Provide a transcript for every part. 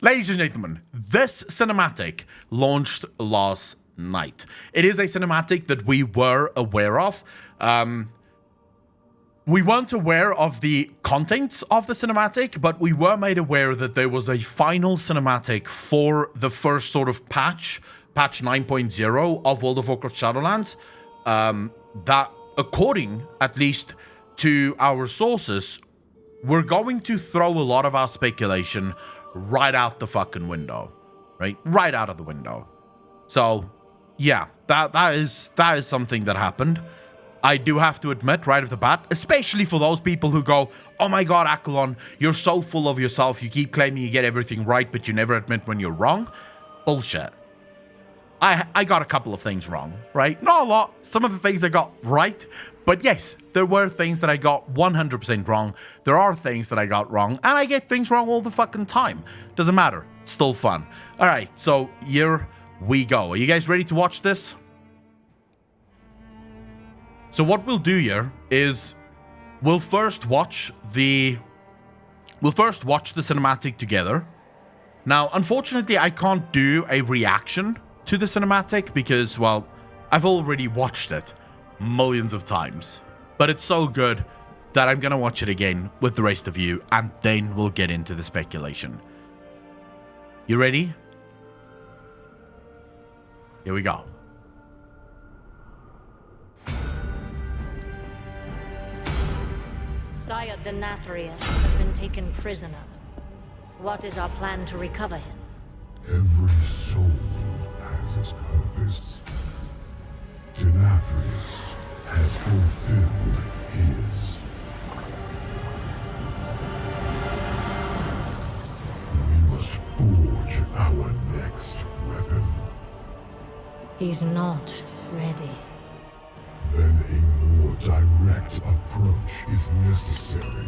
Ladies and gentlemen, this cinematic launched last night. It is a cinematic that we were aware of. We weren't aware of the contents of the cinematic, but we were made aware that there was a final cinematic for the first sort of patch 9.0 of World of Warcraft Shadowlands, that, according at least to our sources, we're going to throw a lot of our speculation right out the fucking window, right? Right out of the window. So, yeah, that is something that happened. I do have to admit right off the bat, especially for those people who go, oh my god, Akalon, you're so full of yourself, you keep claiming you get everything right, but you never admit when you're wrong. Bullshit. I got a couple of things wrong, right? Not a lot. Some of the things I got right, but yes, there were things that I got 100% wrong. There are things that I got wrong, and I get things wrong all the fucking time. Doesn't matter. It's still fun. All right, so here we go. Are you guys ready to watch this? So what we'll do here is we'll first watch the cinematic together. Now, unfortunately, I can't do a reaction to the cinematic because, well, I've already watched it millions of times. But it's so good that I'm gonna watch it again with the rest of you, and then we'll get into the speculation. You ready? Here we go. Sire Denathrius has been taken prisoner. What is our plan to recover him? Every soul has its purpose. Denathrius has fulfilled his. We must forge our next weapon. He's not ready. Then a more direct approach is necessary.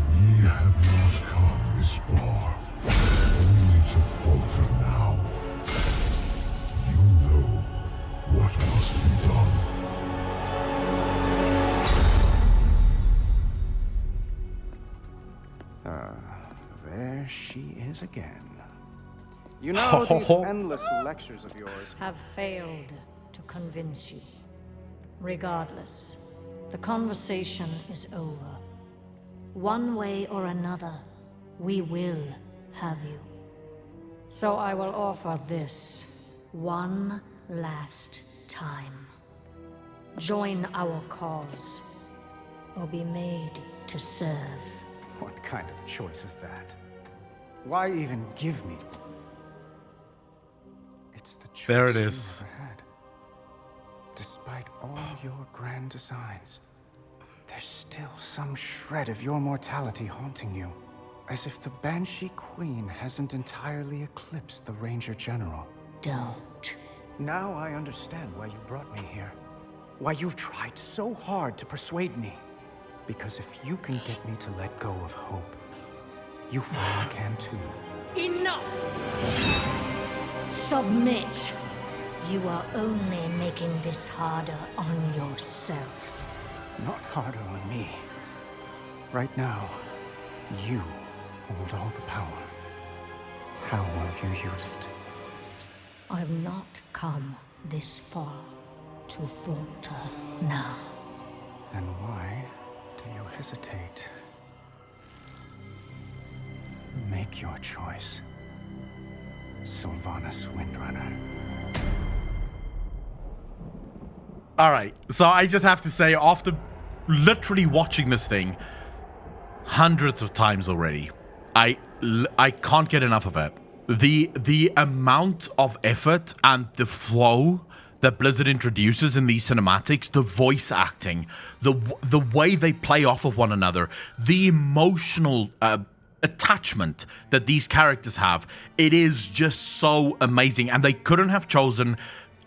We have not come this far, only to falter now. You know what must be done. There she is again. You know, these endless lectures of yours Have failed to convince you. Regardless, the conversation is over. One way or another, we will have you. So I will offer this one last time. Join our cause, or be made to serve. What kind of choice is that? Why even give me? It's the choice There it you is. never had. Despite all your grand designs, there's still some shred of your mortality haunting you. As if the Banshee Queen hasn't entirely eclipsed the Ranger General. Don't. Now I understand why you brought me here. Why you've tried so hard to persuade me. Because if you can get me to let go of hope, you finally can too. Enough! Submit. You are only making this harder on yourself. Not harder on me. Right now, you hold all the power. How will you use it? I've not come this far to falter now. Then why do you hesitate? Make your choice. Sylvanas Windrunner. Alright, so I just have to say, after literally watching this thing hundreds of times already, I can't get enough of it. The amount of effort and the flow that Blizzard introduces in these cinematics, the voice acting, the way they play off of one another, the emotional attachment that these characters have, it is just so amazing. And they couldn't have chosen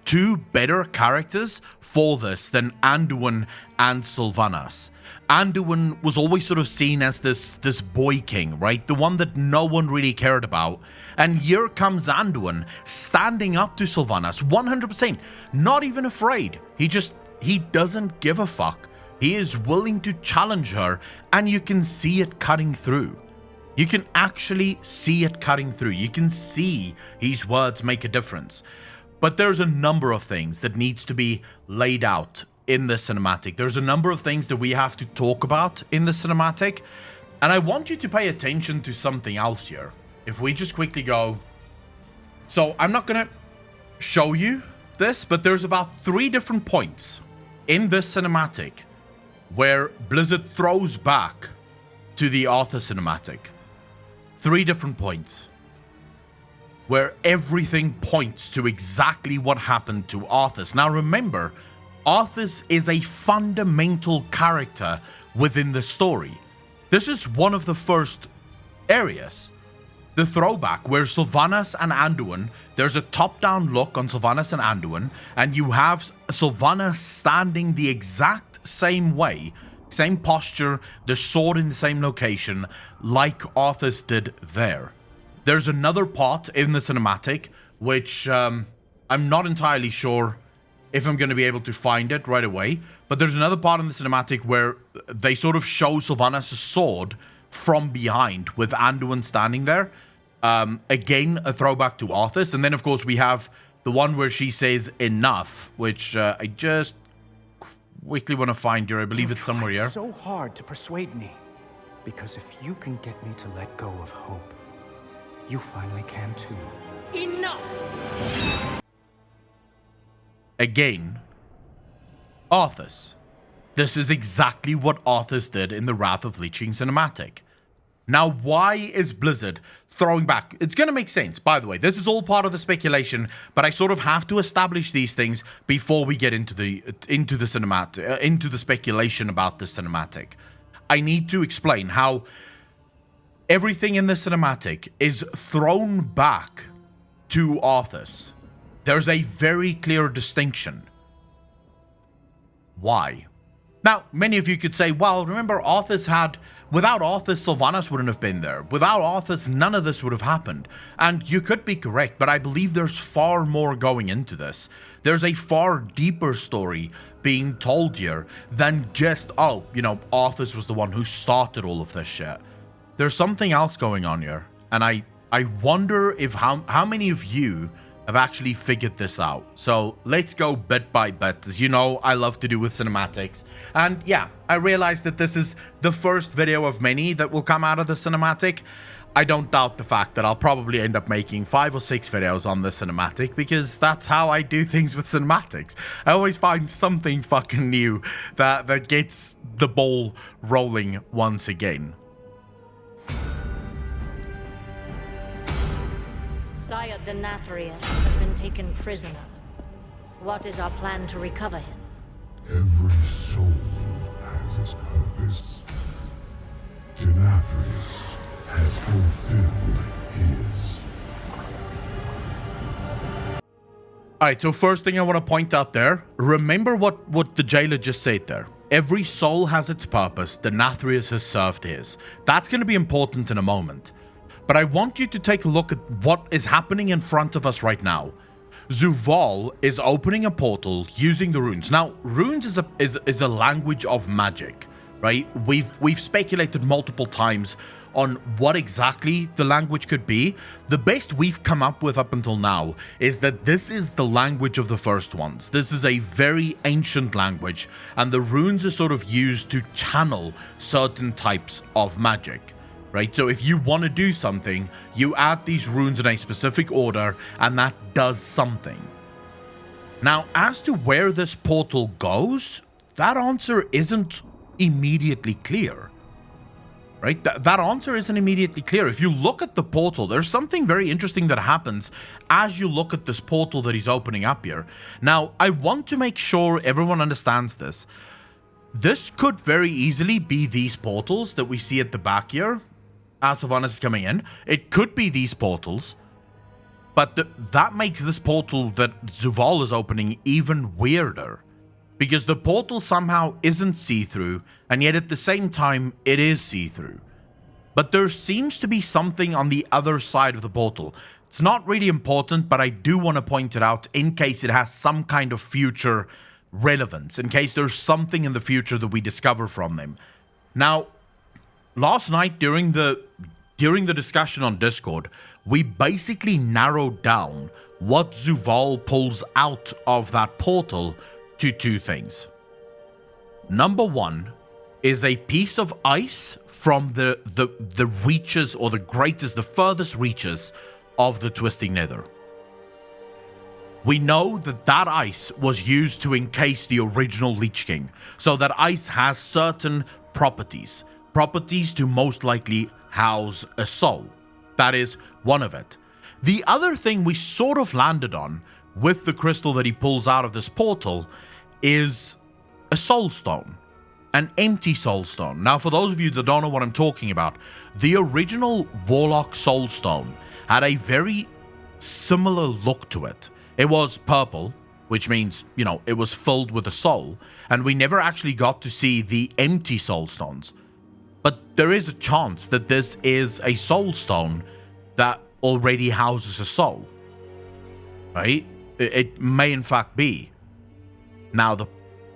two better characters for this than Anduin and Sylvanas. Anduin was always sort of seen as this boy king, right? The one that no one really cared about. And here comes Anduin standing up to Sylvanas 100%, not even afraid. He doesn't give a fuck. He is willing to challenge her, and you can see it cutting through. You can actually see it cutting through. You can see his words make a difference. But there's a number of things that needs to be laid out in the cinematic. There's a number of things that we have to talk about in the cinematic. And I want you to pay attention to something else here. If we just quickly go... So I'm not going to show you this, but there's about 3 different points in this cinematic where Blizzard throws back to the Arthas cinematic. 3 different points where everything points to exactly what happened to Arthas. Now remember, Arthas is a fundamental character within the story. This is one of the first areas. The throwback where Sylvanas and Anduin, there's a top-down look on Sylvanas and Anduin, and you have Sylvanas standing the exact same way, same posture, the sword in the same location, like Arthas did there. There's another part in the cinematic, which I'm not entirely sure if I'm going to be able to find it right away, but there's another part in the cinematic where they sort of show Sylvanas' sword from behind with Anduin standing there. Again, a throwback to Arthas. And then, of course, we have the one where she says enough, which I just quickly want to find here. I believe it's somewhere here. So hard to persuade me, because if you can get me to let go of hope, you finally can too. Enough! Again, Arthas. This is exactly what Arthas did in the Wrath of Lich King cinematic. Now, why is Blizzard throwing back? It's going to make sense, by the way. This is all part of the speculation, but I sort of have to establish these things before we get into the cinematic, into the speculation about the cinematic. I need to explain how everything in the cinematic is thrown back to Arthas. There's a very clear distinction. Why? Now, many of you could say, well, remember Arthas had... Without Arthas, Sylvanas wouldn't have been there. Without Arthas, none of this would have happened. And you could be correct, but I believe there's far more going into this. There's a far deeper story being told here than just, oh, you know, Arthas was the one who started all of this shit. There's something else going on here. And I wonder if how many of you have actually figured this out. So let's go bit by bit. As you know, I love to do with cinematics. And yeah, I realize that this is the first video of many that will come out of the cinematic. I don't doubt the fact that I'll probably end up making 5 or 6 videos on the cinematic, because that's how I do things with cinematics. I always find something fucking new that gets the ball rolling once again. Sire Denathrius has been taken prisoner. What is our plan to recover him? Every soul has its purpose. Denathrius has fulfilled his. Alright, so first thing I want to point out there, remember what the jailer just said there. Every soul has its purpose, Denathrius has served his. That's going to be important in a moment. But I want you to take a look at what is happening in front of us right now. Zuval is opening a portal using the runes. Now, runes is a language of magic, right? We've speculated multiple times on what exactly the language could be. The best we've come up with up until now is that this is the language of the first ones. This is a very ancient language, and the runes are sort of used to channel certain types of magic. Right, so if you want to do something, you add these runes in a specific order, and that does something. Now, as to where this portal goes, that answer isn't immediately clear. Right, that answer isn't immediately clear. If you look at the portal, there's something very interesting that happens as you look at this portal that he's opening up here. Now, I want to make sure everyone understands this. This could very easily be these portals that we see at the back here. As Sylvanas is coming in, it could be these portals, but that makes this portal that Zuval is opening even weirder, because the portal somehow isn't see-through, and yet at the same time it is see-through. But there seems to be something on the other side of the portal. It's not really important, but I do want to point it out in case it has some kind of future relevance, in case there's something in the future that we discover from them. Now, last night during the during the discussion on Discord, we basically narrowed down what Zuval pulls out of that portal to two things. Number one is a piece of ice from the reaches, or the furthest reaches of the Twisting Nether. We know that that ice was used to encase the original Lich King, so that ice has certain properties to most likely house a soul. That is one of it. The other thing we sort of landed on with the crystal that he pulls out of this portal is a soul stone, an empty soul stone. Now, for those of you that don't know what I'm talking about, the original Warlock soul stone had a very similar look to it. It was purple, which means, you know, it was filled with a soul, and we never actually got to see the empty soul stones. But there is a chance that this is a soul stone that already houses a soul, right? It may in fact be. Now, the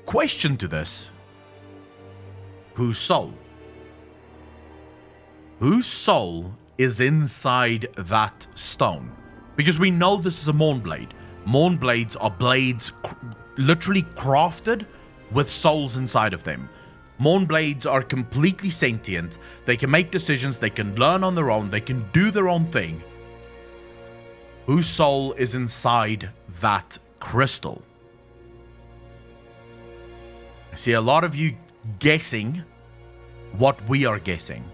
question to this: whose soul? Whose soul is inside that stone? Because we know this is a Mournblade. Mournblades are blades literally crafted with souls inside of them. Mournblades are completely sentient. They can make decisions. They can learn on their own. They can do their own thing. Whose soul is inside that crystal? I see a lot of you guessing what we are guessing.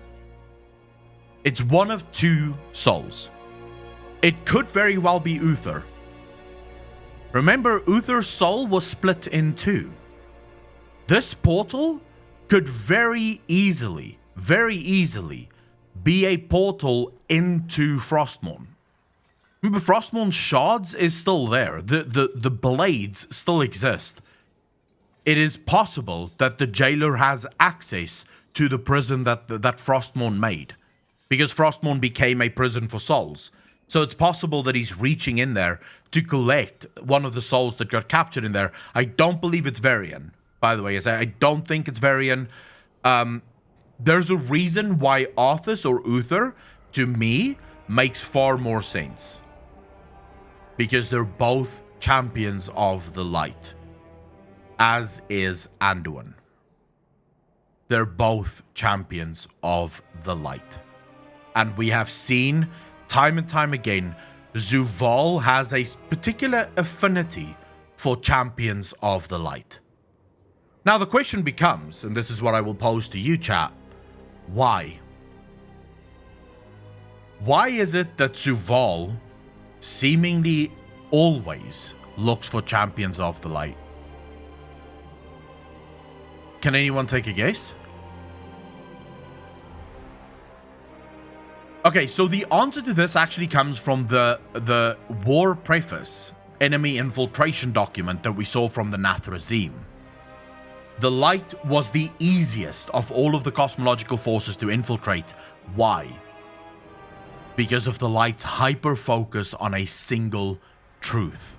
It's one of two souls. It could very well be Uther. Remember, Uther's soul was split in two. This portal could very easily be a portal into Frostmourne. Remember, Frostmourne's shards is still there. The blades still exist. It is possible that the jailer has access to the prison that Frostmourne made, because Frostmourne became a prison for souls. So it's possible that he's reaching in there to collect one of the souls that got captured in there. I don't believe it's Varian, by the way. I don't think it's Varian. There's a reason why Arthas or Uther, to me, makes far more sense. Because they're both champions of the light, as is Anduin. They're both champions of the light. And we have seen time and time again, Zuval has a particular affinity for champions of the light. Now the question becomes, and this is what I will pose to you, chat, why? Why is it that Zuval seemingly always looks for champions of the light? Can anyone take a guess? Okay, so the answer to this actually comes from the war preface, enemy infiltration document that we saw from the Nathrazim. The light was the easiest of all of the cosmological forces to infiltrate. Why? Because of the light's hyper-focus on a single truth.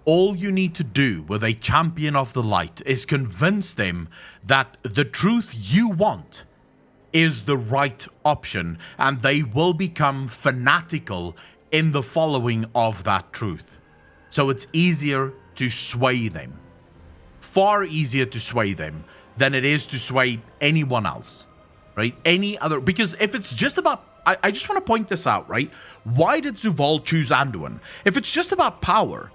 All you need to do with a champion of the light is convince them that the truth you want is the right option, and they will become fanatical in the following of that truth. So it's easier to sway them. Far easier to sway them than it is to sway anyone else, right? Any other, because if it's just about, I just want to point this out, right? Why did Zuval choose Anduin? If it's just about power,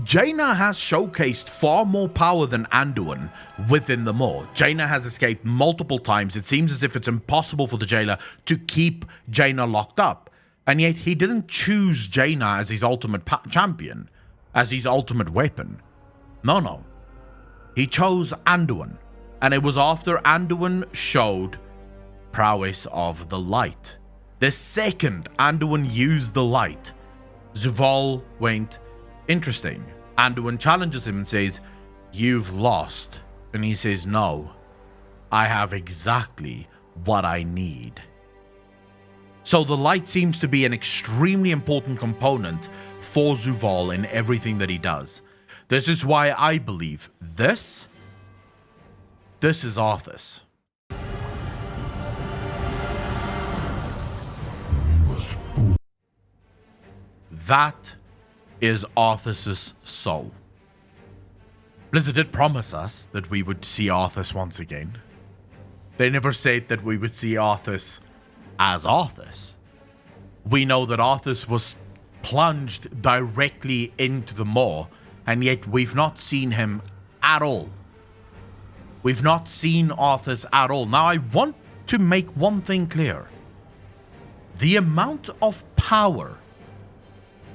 Jaina has showcased far more power than Anduin within the Maw. Jaina has escaped multiple times. It seems as if it's impossible for the jailer to keep Jaina locked up. And yet he didn't choose Jaina as his ultimate champion, as his ultimate weapon. No. He chose Anduin. And it was after Anduin showed prowess of the light. The second Anduin used the light, Zuval went, interesting. Anduin challenges him and says, "You've lost." And he says, "No, I have exactly what I need." So the light seems to be an extremely important component for Zuval in everything that he does. This is why I believe this is Arthas. that is Arthas' soul. Blizzard did promise us that we would see Arthas once again. They never said that we would see Arthas as Arthas. We know that Arthas was plunged directly into the maw, and yet we've not seen him at all. We've not seen Arthas at all. Now, I want to make one thing clear. The amount of power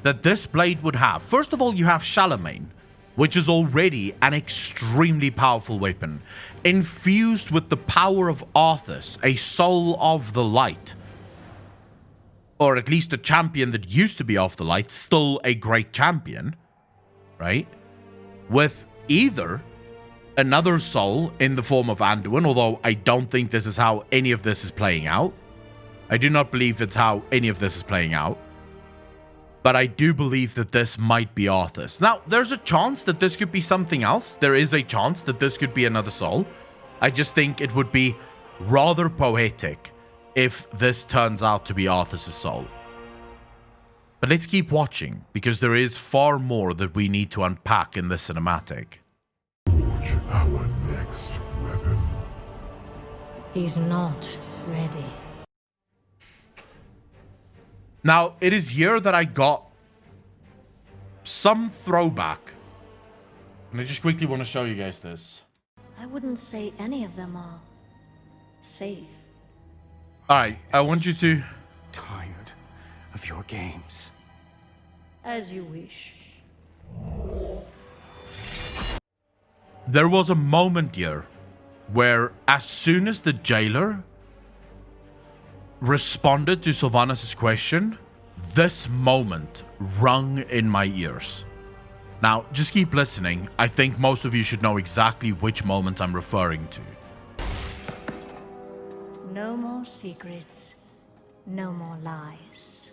that this blade would have. First of all, you have Charlemagne, which is already an extremely powerful weapon, infused with the power of Arthas, a soul of the light, or at least a champion that used to be of the light, still a great champion, right? With either another soul in the form of Anduin, although I don't think this is how any of this is playing out. I do not believe it's how any of this is playing out. But I do believe that this might be Arthas. Now, there's a chance that this could be something else. There is a chance that this could be another soul. I just think it would be rather poetic if this turns out to be Arthas' soul. But let's keep watching, because there is far more that we need to unpack in this cinematic. Forge our next weapon. He's not ready. Now, it is here that I got some throwback. And I just quickly want to show you guys this. I wouldn't say any of them are safe. Alright, I want you to... Tired of your games. As you wish. There was a moment here where as soon as the jailer responded to Sylvanas' question, this moment rung in my ears. Now, just keep listening. I think most of you should know exactly which moment I'm referring to. No more secrets. No more lies.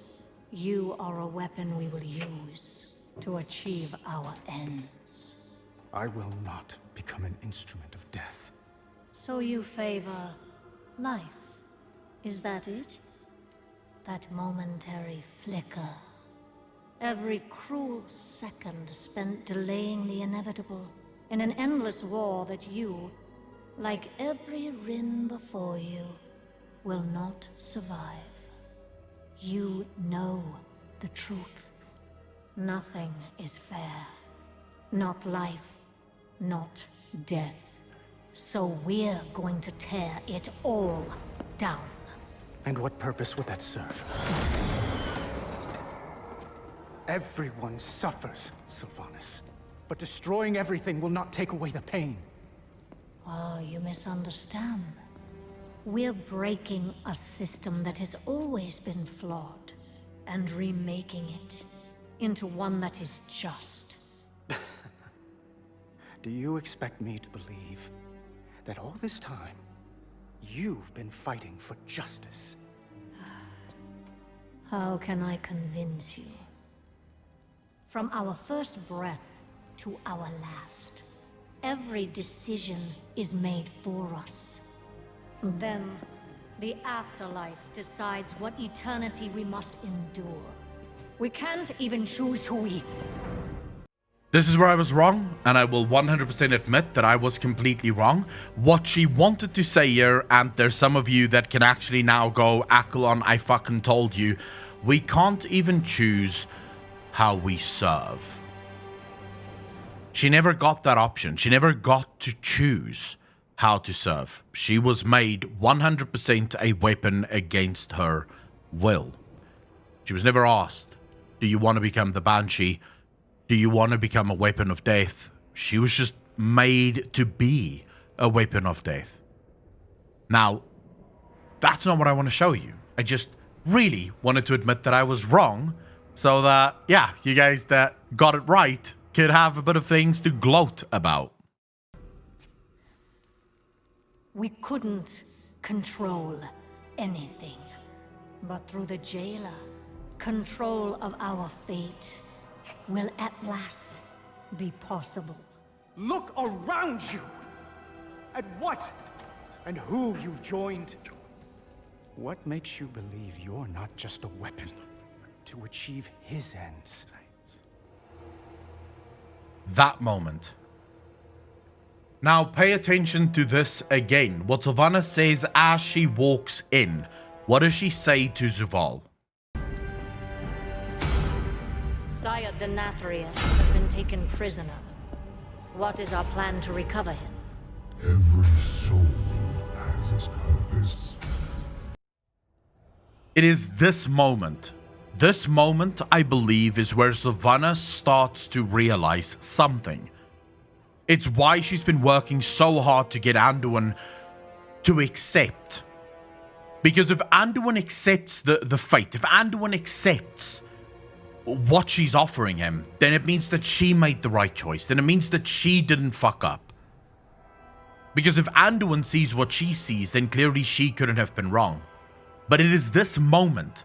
You are a weapon we will use to achieve our ends. I will not become an instrument of death. So you favor life. Is that it? That momentary flicker. Every cruel second spent delaying the inevitable in an endless war that you, like every Rin before you, will not survive. You know the truth. Nothing is fair. Not life, not death. So we're going to tear it all down. And what purpose would that serve? Everyone suffers, Sylvanas. But destroying everything will not take away the pain. Oh, you misunderstand. We're breaking a system that has always been flawed, and remaking it into one that is just. Do you expect me to believe that all this time, you've been fighting for justice? How can I convince you? From our first breath to our last, every decision is made for us. Then, the afterlife decides what eternity we must endure. We can't even choose who we... This is where I was wrong, and I will 100% admit that I was completely wrong. What she wanted to say here, and there's some of you that can actually now go, Akelon, I fucking told you, we can't even choose how we serve. She never got that option. She never got to choose how to serve. She was made 100% a weapon against her will. She was never asked, do you want to become the Banshee? Do you want to become a weapon of death? She was just made to be a weapon of death. Now, that's not what I want to show you. I just really wanted to admit that I was wrong, so that, yeah, you guys that got it right could have a bit of things to gloat about. We couldn't control anything. But through the jailer, control of our fate will at last be possible. Look around you! At what and who you've joined. What makes you believe you're not just a weapon, to achieve his ends. That moment. Now pay attention to this again. What Sylvanas says as she walks in. What does she say to Zuval? Sire Denathrius has been taken prisoner. What is our plan to recover him? Every soul has its purpose. It is this moment. This moment, I believe, is where Sylvanas starts to realize something. It's why she's been working so hard to get Anduin to accept. Because if Anduin accepts the fate, if Anduin accepts what she's offering him, then it means that she made the right choice. Then it means that she didn't fuck up. Because if Anduin sees what she sees, then clearly she couldn't have been wrong. But it is this moment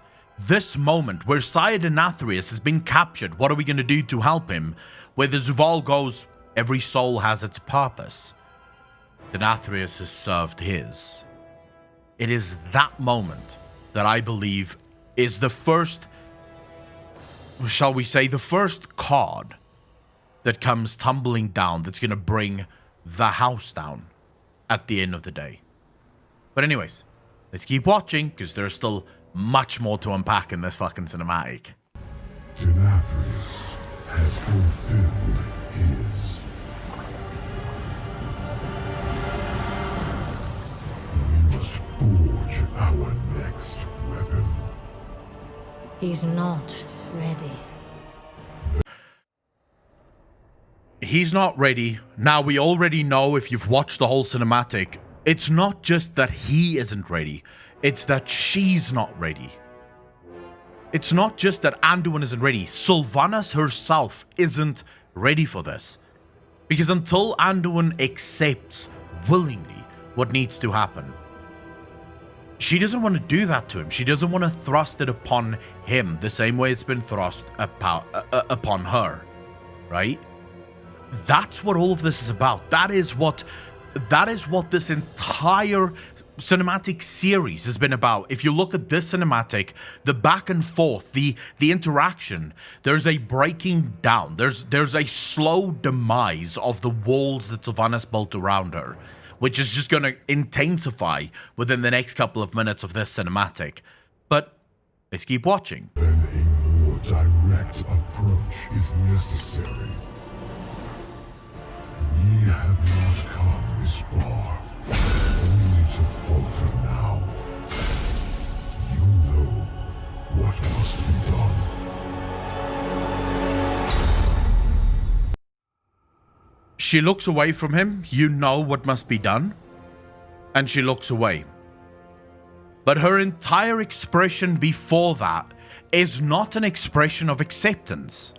where Sire Denathrius has been captured. What are we going to do to help him? Where the Zuval goes, every soul has its purpose. Denathrius has served his. It is that moment that I believe is the first, shall we say, the first card that comes tumbling down that's going to bring the house down at the end of the day. But anyways, let's keep watching because there's still much more to unpack in this fucking cinematic. Denathrius has fulfilled his. We must forge our next weapon. He's not ready. He's not ready. Now, we already know, if you've watched the whole cinematic, it's not just that he isn't ready. It's that she's not ready. It's not just that Anduin isn't ready. Sylvanas herself isn't ready for this. Because until Anduin accepts willingly what needs to happen, she doesn't want to do that to him. She doesn't want to thrust it upon him the same way it's been thrust upon her, right? That's what all of this is about. That is what this entire cinematic series has been about. If you look at this cinematic, the back and forth, the interaction, there's a breaking down. There's a slow demise of the walls that Sylvanas built around her, which is just going to intensify within the next couple of minutes of this cinematic. But let's keep watching. Then a more direct approach is necessary. We have not come this far, only to falter now. You know what must be done. She looks away from him. You know what must be done. And she looks away. But her entire expression before that is not an expression of acceptance.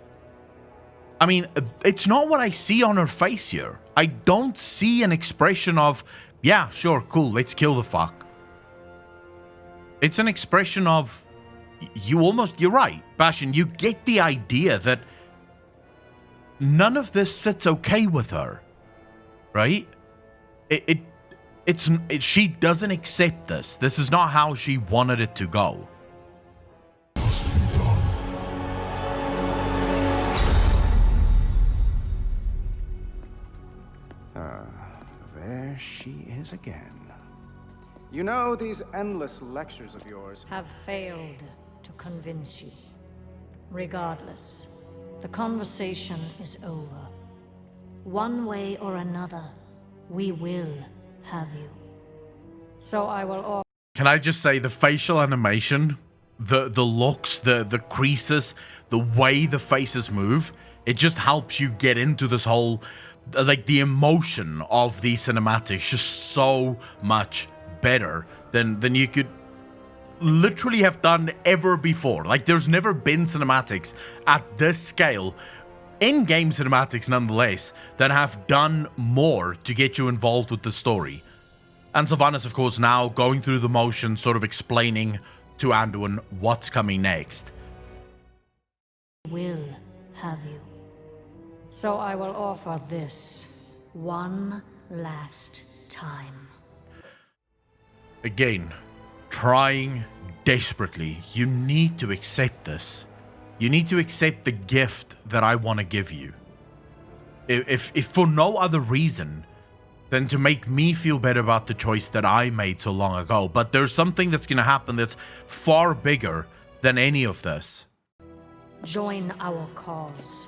I mean, it's not what I see on her face here. I don't see an expression of, yeah, sure, cool, let's kill the fuck. It's an expression of, you're right, Bastion, you get the idea that none of this sits okay with her, right? She doesn't accept this. This is not how she wanted it to go. There she is again. You know, these endless lectures of yours Have failed to convince you. Regardless, the conversation is over. One way or another, we will have you. So I will offer. Can I just say the facial animation, the looks, the creases, the way the faces move, it just helps you get into this whole, like, the emotion of the cinematics just so much better than you could literally have done ever before. Like, there's never been cinematics at this scale, in-game cinematics nonetheless, that have done more to get you involved with the story. And Sylvanas, of course, now going through the motions, sort of explaining to Anduin what's coming next. Will have you. So I will offer this one last time. Again, trying desperately. You need to accept this. You need to accept the gift that I want to give you. If for no other reason than to make me feel better about the choice that I made so long ago. But there's something that's going to happen that's far bigger than any of this. Join our cause,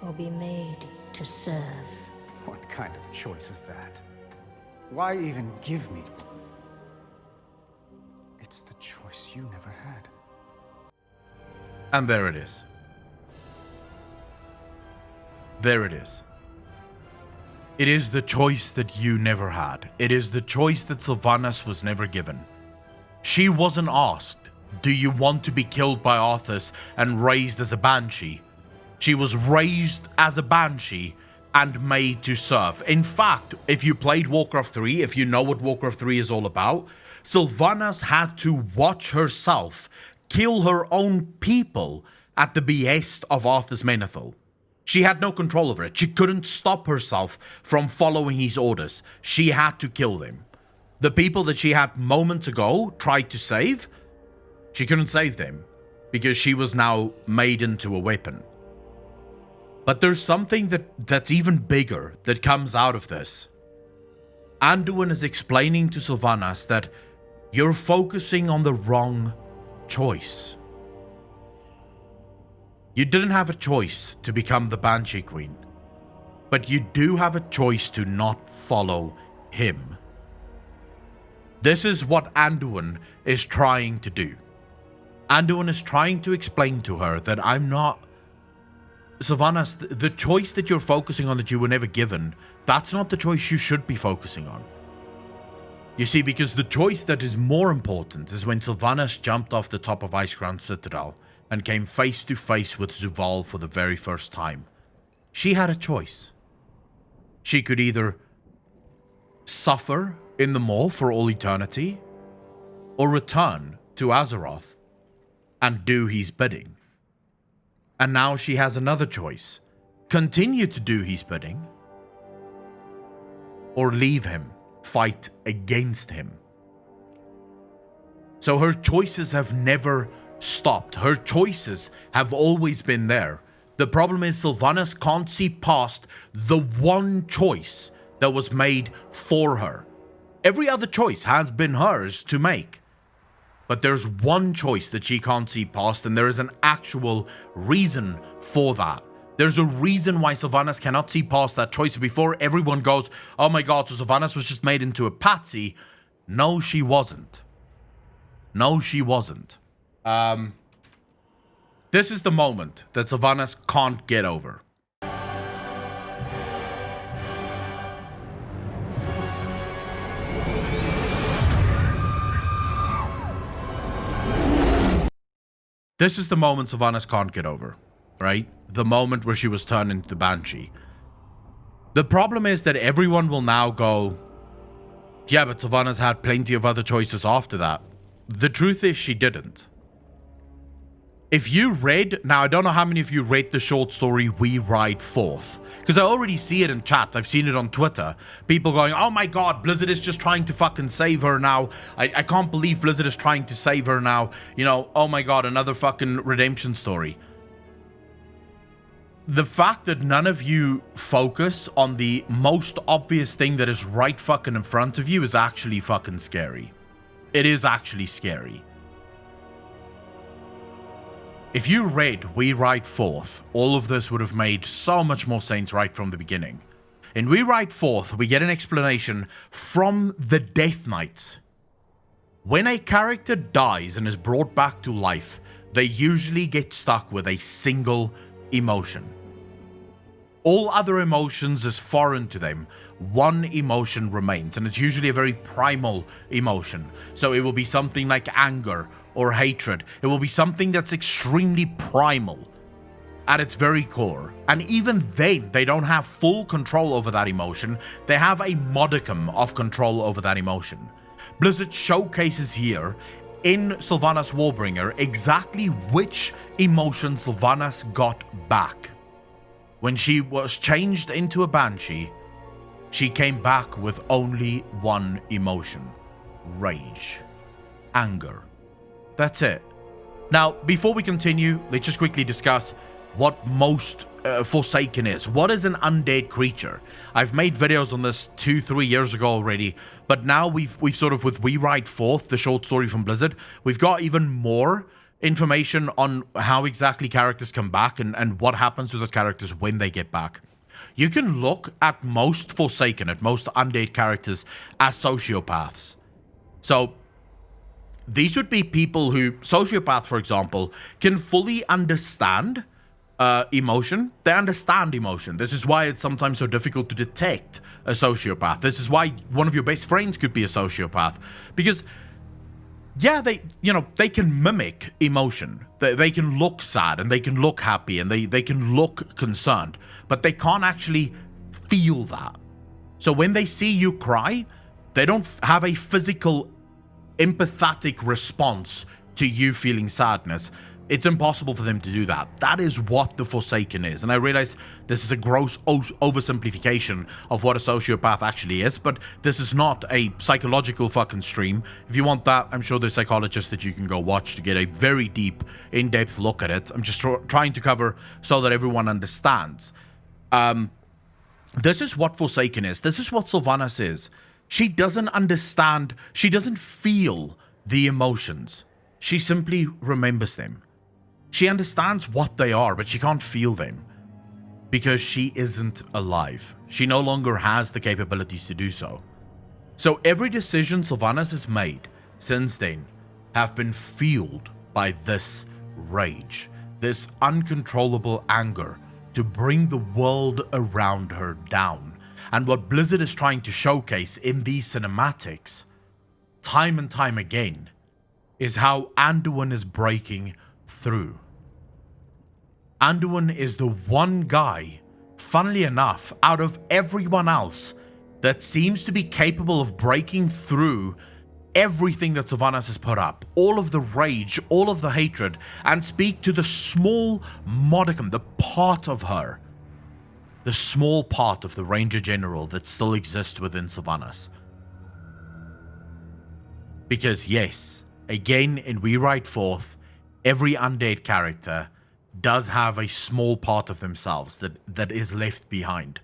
or be made to serve. What kind of choice is that? Why even give me? It's the choice you never had. And there it is. There it is. It is the choice that you never had. It is the choice that Sylvanas was never given. She wasn't asked, do you want to be killed by Arthas and raised as a banshee? She was raised as a banshee and made to serve. In fact, if you played Warcraft 3, if you know what Warcraft 3 is all about, Sylvanas had to watch herself kill her own people at the behest of Arthas Menethil. She had no control over it. She couldn't stop herself from following his orders. She had to kill them. The people that she had moments ago tried to save, she couldn't save them because she was now made into a weapon. But there's something that's even bigger that comes out of this. Anduin is explaining to Sylvanas that you're focusing on the wrong choice. You didn't have a choice to become the Banshee Queen, but you do have a choice to not follow him. This is what Anduin is trying to do. Anduin is trying to explain to her that I'm not... Sylvanas, the choice that you're focusing on that you were never given, that's not the choice you should be focusing on. You see, because the choice that is more important is when Sylvanas jumped off the top of Icecrown Citadel and came face to face with Zuval for the very first time. She had a choice. She could either suffer in the Maw for all eternity, or return to Azeroth and do his bidding. And now she has another choice. Continue to do his bidding, or leave him, fight against him. So her choices have never stopped. Her choices have always been there. The problem is Sylvanas can't see past the one choice that was made for her. Every other choice has been hers to make. But there's one choice that she can't see past, and there is an actual reason for that. There's a reason why Sylvanas cannot see past that choice. Before everyone goes, oh my god, so Sylvanas was just made into a patsy. No, she wasn't. No, she wasn't. This is the moment that Sylvanas can't get over. This is the moment Sylvanas can't get over, right? The moment where she was turned into the Banshee. The problem is that everyone will now go, yeah, but Sylvanas had plenty of other choices after that. The truth is she didn't. If you read, now I don't know how many of you read the short story We Ride Forth, because I already see it in chat. I've seen it on Twitter. People going, oh my god, Blizzard is just trying to fucking save her now. I can't believe Blizzard is trying to save her now. You know, oh my god, another fucking redemption story. The fact that none of you focus on the most obvious thing that is right fucking in front of you is actually fucking scary. It is actually scary. If you read We Ride Forth, all of this would have made so much more sense right from the beginning. In We Ride Forth, we get an explanation from the Death Knights. When a character dies and is brought back to life, they usually get stuck with a single emotion. All other emotions is foreign to them. One emotion remains, and it's usually a very primal emotion. So it will be something like anger or hatred. It will be something that's extremely primal at its very core. And even then, they don't have full control over that emotion. They have a modicum of control over that emotion. Blizzard showcases here in Sylvanas Warbringer exactly which emotion Sylvanas got back. When she was changed into a Banshee, she came back with only one emotion: rage, anger. That's it. Now, before we continue, let's just quickly discuss what most Forsaken is. What is an undead creature? I've made videos on this 2-3 years ago already, but now we've sort of, with We Ride Forth, the short story from Blizzard, we've got even more information on how exactly characters come back and what happens to those characters when they get back. You can look at most Forsaken, at most undead characters, as sociopaths. So these would be people who, sociopath, for example, can fully understand emotion. They understand emotion. This is why it's sometimes so difficult to detect a sociopath. This is why one of your best friends could be a sociopath. Because, yeah, they can mimic emotion. They can look sad and they can look happy and they can look concerned, but they can't actually feel that. So when they see you cry, they don't have a physical empathetic response to you feeling sadness. It's impossible for them to do that. That is what the Forsaken is. And I realize this is a gross oversimplification of what a sociopath actually is, but this is not a psychological fucking stream. If you want that, I'm sure there's psychologists that you can go watch to get a very deep, in-depth look at it. I'm just trying to cover so that everyone understands. This is what Forsaken is. This is what Sylvanas is. She doesn't understand, she doesn't feel the emotions. She simply remembers them. She understands what they are, but she can't feel them because she isn't alive. She no longer has the capabilities to do so. So every decision Sylvanas has made since then have been fueled by this rage, this uncontrollable anger to bring the world around her down. And what Blizzard is trying to showcase in these cinematics, time and time again, is how Anduin is breaking through. Anduin is the one guy, funnily enough, out of everyone else that seems to be capable of breaking through everything that Sylvanas has put up, all of the rage, all of the hatred, and speak to the small modicum, the part of her, the small part of the Ranger General that still exists within Sylvanas. Because yes, again in We Ride Forth, every undead character does have a small part of themselves that is left behind.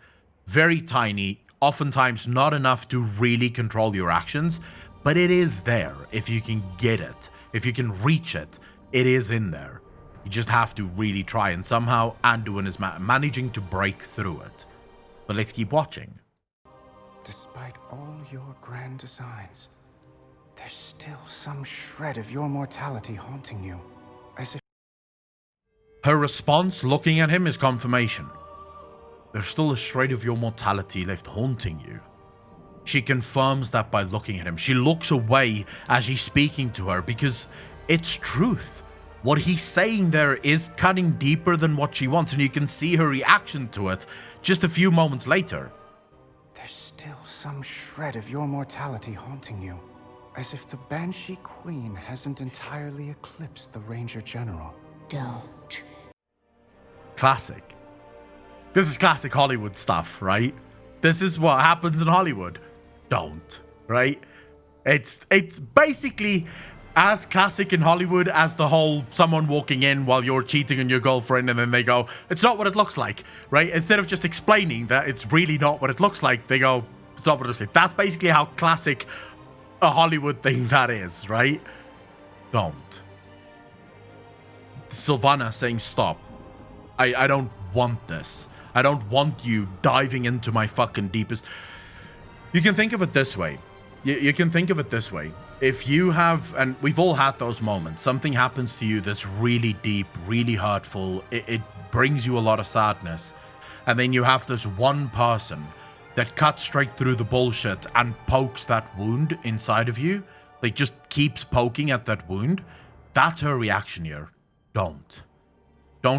Very tiny, oftentimes not enough to really control your actions, but it is there. If you can get it, if you can reach it, it is in there. You just have to really try, and somehow Anduin is managing to break through it. But let's keep watching. Despite all your grand designs, there's still some shred of your mortality haunting you, as if... Her response, looking at him, is confirmation. There's still a shred of your mortality left haunting you. She confirms that by looking at him. She looks away as he's speaking to her because it's truth. What he's saying there is cutting deeper than what she wants, and you can see her reaction to it just a few moments later. There's still some shred of your mortality haunting you, as if the Banshee Queen hasn't entirely eclipsed the Ranger General. Don't. Classic. This is classic Hollywood stuff, right? This is what happens in Hollywood. Don't, right? It's basically as classic in Hollywood as the whole someone walking in while you're cheating on your girlfriend and then they go, it's not what it looks like, right? Instead of just explaining that it's really not what it looks like, they go, it's not what it looks like. That's basically how classic a Hollywood thing that is, right? Don't. Sylvanas saying stop. I don't want this. I don't want you diving into my fucking deepest... You can think of it this way. You can think of it this way. If you have, and we've all had those moments, something happens to you that's really deep, really hurtful, it brings you a lot of sadness, and then you have this one person that cuts straight through the bullshit and pokes that wound inside of you, like just keeps poking at that wound, that's her reaction here. Don't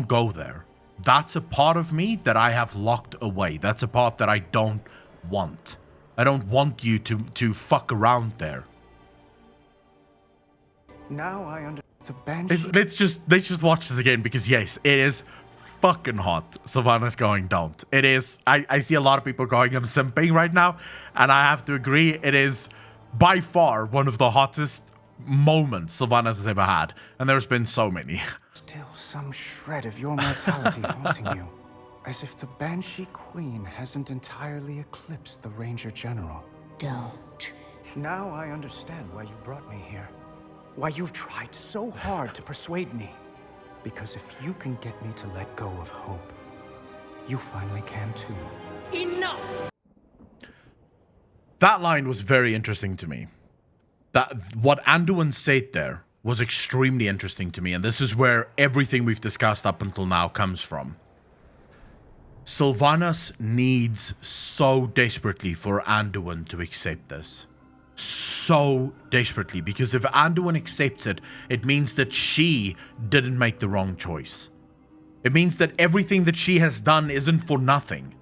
go there. That's a part of me that I have locked away. That's a part that I don't want. I don't want you to fuck around there. Now I understand the Banshee... Let's just watch this again, because yes, it is fucking hot. Sylvanas going don't. It is. I see a lot of people going I'm simping right now, and I have to agree, it is by far one of the hottest moments Sylvanas has ever had. And there's been so many. Still some shred of your mortality haunting you. As if the Banshee Queen hasn't entirely eclipsed the Ranger General. Don't. Now I understand why you brought me here. Why you've tried so hard to persuade me. Because if you can get me to let go of hope, you finally can too. Enough! That line was very interesting to me. What Anduin said there was extremely interesting to me, and this is where everything we've discussed up until now comes from. Sylvanas needs so desperately for Anduin to accept this. So desperately, because if Anduin accepts it, it means that she didn't make the wrong choice. It means that everything that she has done isn't for nothing.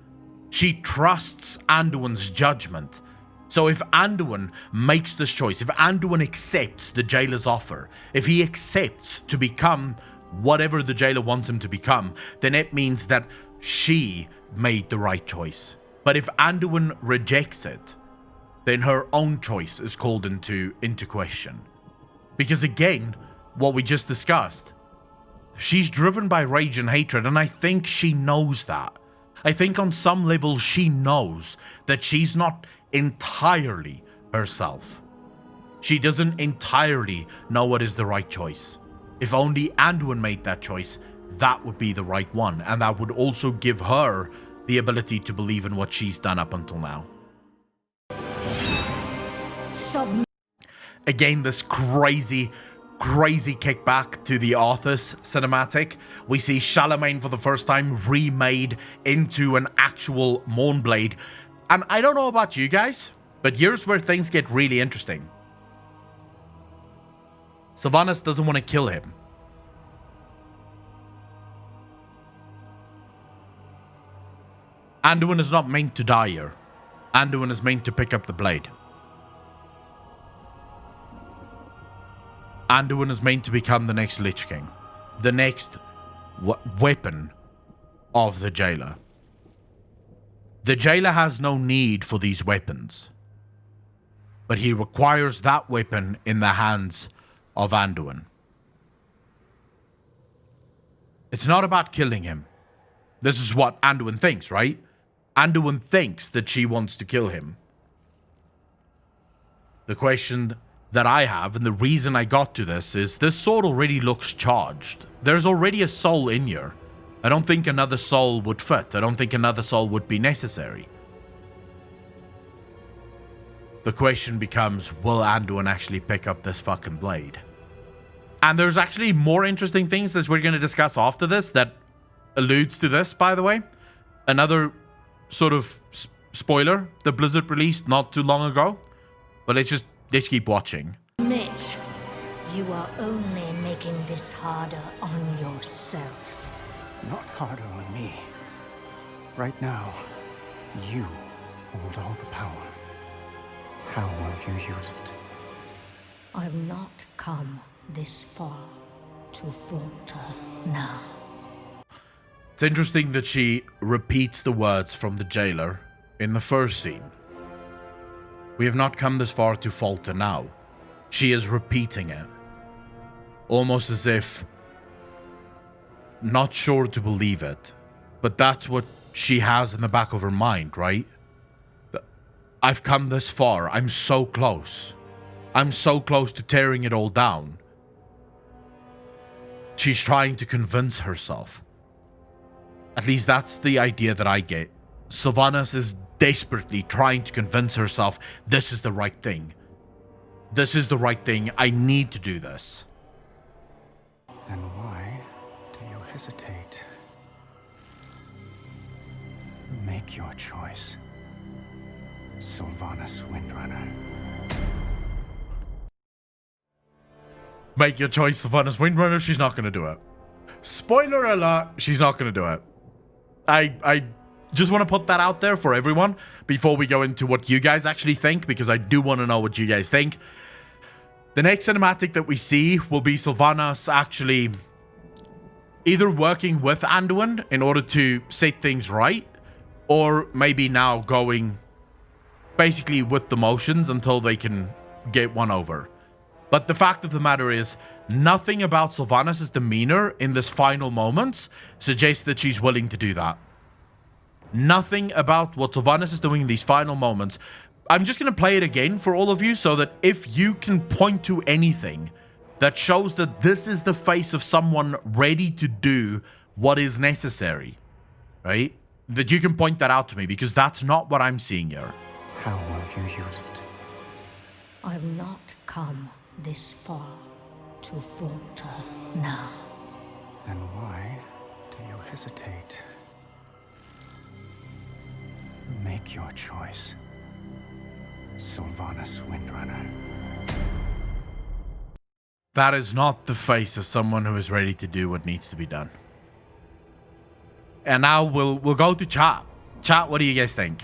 She trusts Anduin's judgment. So if Anduin makes this choice, if Anduin accepts the jailer's offer, if he accepts to become whatever the jailer wants him to become, then it means that she made the right choice. But if Anduin rejects it, then her own choice is called into question. Because again, what we just discussed, she's driven by rage and hatred, and I think she knows that. I think on some level she knows that she's not entirely herself. She doesn't entirely know what is the right choice. If only Anduin made that choice, that would be the right one, and that would also give her the ability to believe in what she's done up until now. Again, this crazy kickback to the Arthas cinematic. We see Charlemagne for the first time remade into an actual Mournblade. And I don't know about you guys, but here's where things get really interesting. Sylvanas doesn't want to kill him. Anduin is not meant to die here. Anduin is meant to pick up the blade. Anduin is meant to become the next Lich King. The next weapon of the jailer. The jailer has no need for these weapons. But he requires that weapon in the hands of Anduin. It's not about killing him. This is what Anduin thinks, right? Anduin thinks that she wants to kill him. The question that I have, and the reason I got to this, is this sword already looks charged. There's already a soul in here. I don't think another soul would fit. I don't think another soul would be necessary. The question becomes, will Anduin actually pick up this fucking blade? And there's actually more interesting things that we're going to discuss after this that alludes to this, by the way. Another sort of spoiler that Blizzard released not too long ago. But let's keep watching. Admit, you are only making this harder on yourself. Not harder on me. Right now, you hold all the power. How will you use it? I've not come this far to falter now. It's interesting that she repeats the words from the jailer in the first scene. We have not come this far to falter now. She is repeating it. Almost as if not sure to believe it. But that's what she has in the back of her mind, right? I've come this far. I'm so close. I'm so close to tearing it all down. She's trying to convince herself. At least that's the idea that I get. Sylvanas is desperately trying to convince herself this is the right thing. This is the right thing. I need to do this. Then why do you hesitate? Make your choice, Sylvanas Windrunner. Make your choice, Sylvanas Windrunner. She's not going to do it. Spoiler alert, she's not going to do it. I just want to put that out there for everyone before we go into what you guys actually think, because I do want to know what you guys think. The next cinematic that we see will be Sylvanas actually either working with Anduin in order to set things right, or maybe now going basically with the motions until they can get one over. But the fact of the matter is, nothing about Sylvanas' demeanor in this final moment suggests that she's willing to do that. Nothing about what Sylvanas is doing in these final moments. I'm just going to play it again for all of you so that if you can point to anything that shows that this is the face of someone ready to do what is necessary, right? That you can point that out to me, because that's not what I'm seeing here. How will you use it? I've not come this far to falter now. Then why do you hesitate? Make your choice, Sylvanas Windrunner. That is not the face of someone who is ready to do what needs to be done. And now we'll go to chat. Chat, what do you guys think?